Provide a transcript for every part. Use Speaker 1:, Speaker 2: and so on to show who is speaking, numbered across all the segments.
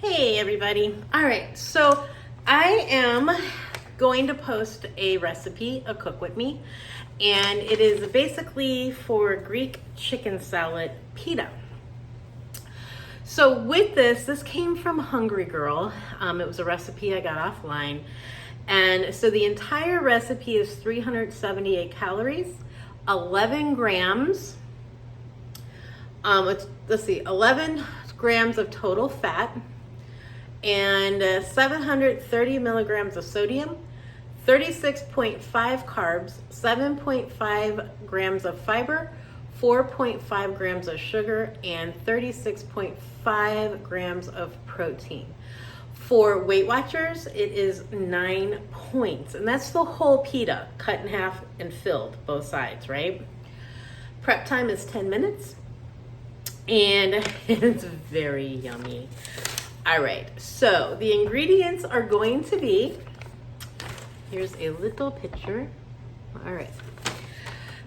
Speaker 1: Hey everybody. All right, so I am going to post a recipe, a cook with me, and it is basically for Greek chicken salad pita. So with this came from Hungry Girl. It was a recipe I got offline. And so the entire recipe is 378 calories, 11 grams. Let's see, 11 grams of total fat, and 730 milligrams of sodium, 36.5 carbs, 7.5 grams of fiber, 4.5 grams of sugar, and 36.5 grams of protein. For Weight Watchers, it is 9 points, and that's the whole pita, cut in half and filled, both sides, right? Prep time is 10 minutes, and it's very yummy. All right, so the ingredients are going to be, here's a little picture. All right,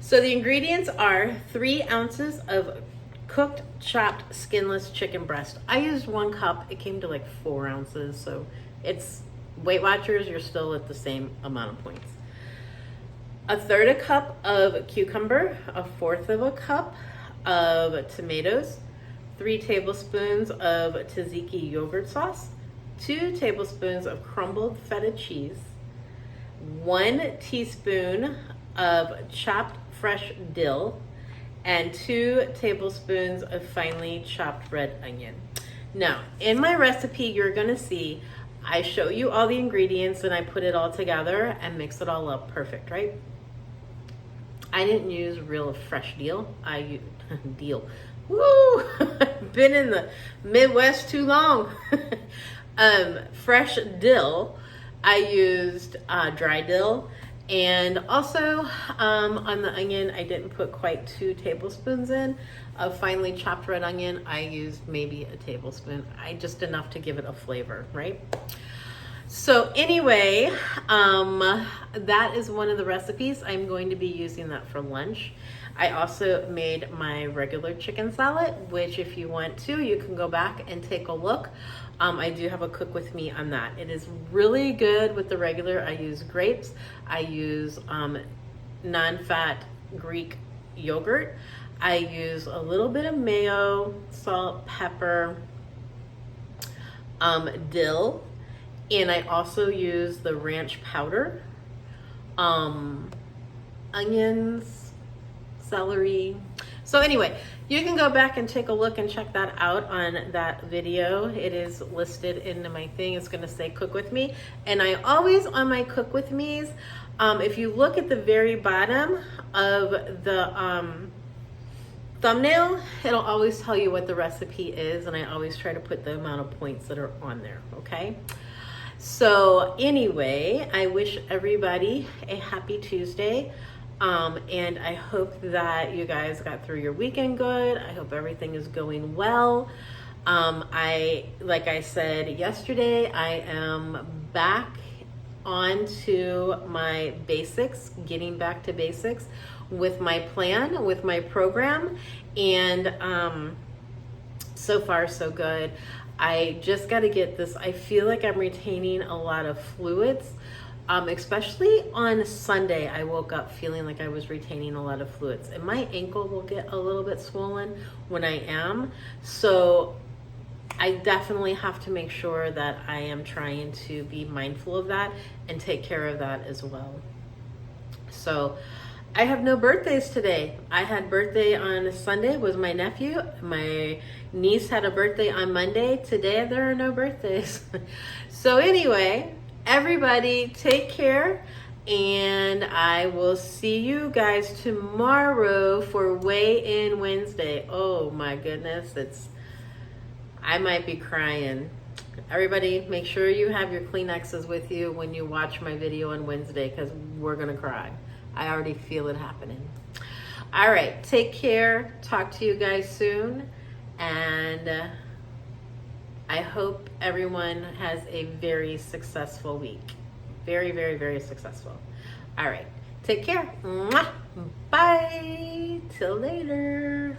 Speaker 1: so the ingredients are 3 ounces of cooked, chopped, skinless chicken breast. I used 1 cup. It came to like 4 ounces, so it's Weight Watchers, you're still at the same amount of points. 1/3 a cup of cucumber, 1/4 of a cup of tomatoes, 3 tablespoons of tzatziki yogurt sauce, 2 tablespoons of crumbled feta cheese, 1 teaspoon of chopped fresh dill, and 2 tablespoons of finely chopped red onion. Now, in my recipe, you're gonna see I show you all the ingredients and I put it all together and mix it all up perfect, right? I didn't use real fresh dill. I used deal. Woo! I've been in the Midwest too long. Fresh dill. I used dry dill, and also on the onion, I didn't put quite 2 tablespoons in of finely chopped red onion. I used maybe a tablespoon. Just enough to give it a flavor, right? So anyway, that is one of the recipes. I'm going to be using that for lunch. I also made my regular chicken salad, which if you want to, you can go back and take a look. I do have a cook with me on that. It is really good with the regular. I use grapes. I use non-fat Greek yogurt. I use a little bit of mayo, salt, pepper, dill, and I also use the ranch powder, onions, celery. So anyway, you can go back and take a look and check that out on that video. It is listed in my thing. It's going to say cook with me. And I always, on my cook with me's, if you look at the very bottom of the thumbnail, it'll always tell you what the recipe is. And I always try to put the amount of points that are on there. Okay. So anyway, I wish everybody a happy Tuesday. And I hope that you guys got through your weekend good. I hope everything is going well. Like I said yesterday, I am back onto my basics, getting back to basics with my plan, with my program. And so far, so good. I just got to get this. I feel like I'm retaining a lot of fluids. Especially on Sunday, I woke up feeling like I was retaining a lot of fluids, and my ankle will get a little bit swollen when I am. So I definitely have to make sure that I am trying to be mindful of that and take care of that as well. So I have no birthdays today. I had birthday on Sunday, was my nephew. My niece had a birthday on Monday. Today there are no birthdays. So anyway, everybody take care, and I will see you guys tomorrow for Weigh-In Wednesday. Oh my goodness, I might be crying. Everybody, make sure you have your Kleenexes with you when you watch my video on Wednesday, because we're gonna cry. I already feel it happening. All right, take care. Talk to you guys soon, and I hope everyone has a very successful week. Very, very, very successful. All right. Take care. Mwah. Bye. Till later.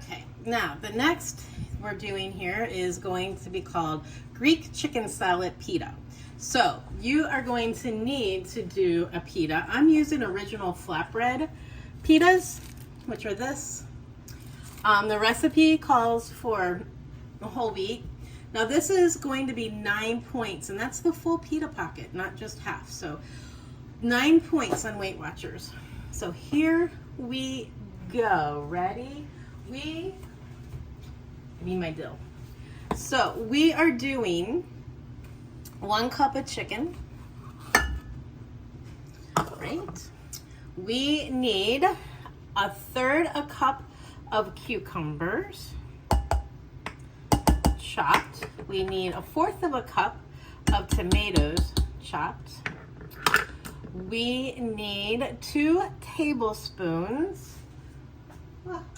Speaker 1: Okay, now the next we're doing here is going to be called Greek chicken salad pita. So you are going to need to do a pita. I'm using original flatbread pitas, which are this. The recipe calls for whole wheat. Now this is going to be 9 points, and that's the full pita pocket, not just half. So 9 points on Weight Watchers. So here we go. Ready? I need my dill. So we are doing 1 cup of chicken. Right. We need 1/3 a cup of cucumbers chopped. We need 1/4 a cup of tomatoes chopped. We need 2 tablespoons.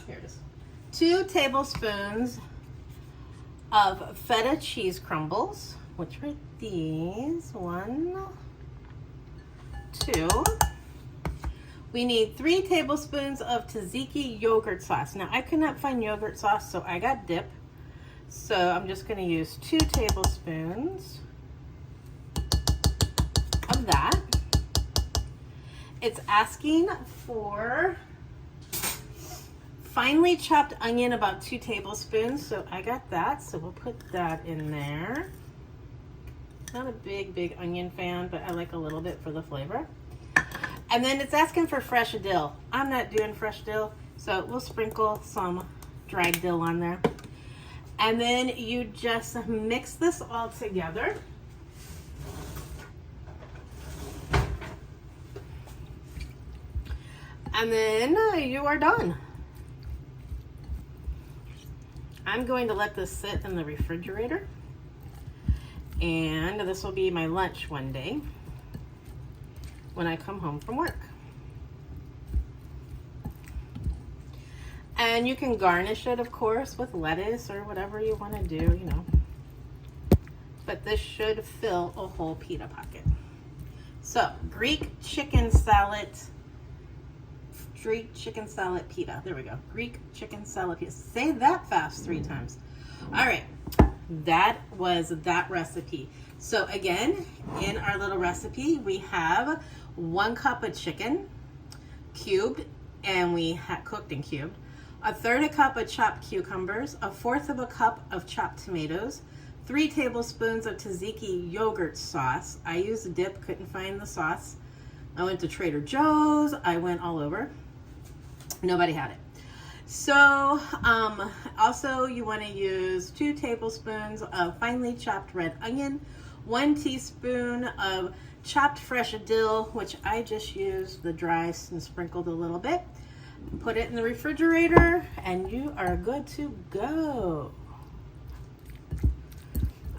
Speaker 1: Here it is. 2 tablespoons of feta cheese crumbles, which are these. 1, 2. We need 3 tablespoons of tzatziki yogurt sauce. Now I could not find yogurt sauce, so I got dip. So I'm just going to use 2 tablespoons of that. It's asking for finely chopped onion, about 2 tablespoons. So I got that. So we'll put that in there. Not a big onion fan, but I like a little bit for the flavor. And then it's asking for fresh dill. I'm not doing fresh dill, so we'll sprinkle some dried dill on there. And then you just mix this all together. And then you are done. I'm going to let this sit in the refrigerator. And this will be my lunch one day when I come home from work. And you can garnish it, of course, with lettuce or whatever you want to do, you know. But this should fill a whole pita pocket. So, Greek chicken salad pita. There we go. Greek chicken salad pita. Say that fast 3 times. All right. That was that recipe. So again, in our little recipe, we have 1 cup of chicken cubed, and we cooked and cubed. 1/3 a cup of chopped cucumbers, 1/4 a cup of chopped tomatoes, 3 tablespoons of tzatziki yogurt sauce. I used dip, couldn't find the sauce. I went to Trader Joe's. I went all over. Nobody had it. So also you want to use 2 tablespoons of finely chopped red onion, 1 teaspoon of chopped fresh dill, which I just used the dry and sprinkled a little bit. Put it in the refrigerator and you are good to go.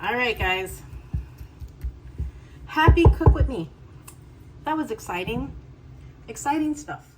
Speaker 1: All right, guys. Happy Cook With Me. That was exciting. Exciting stuff.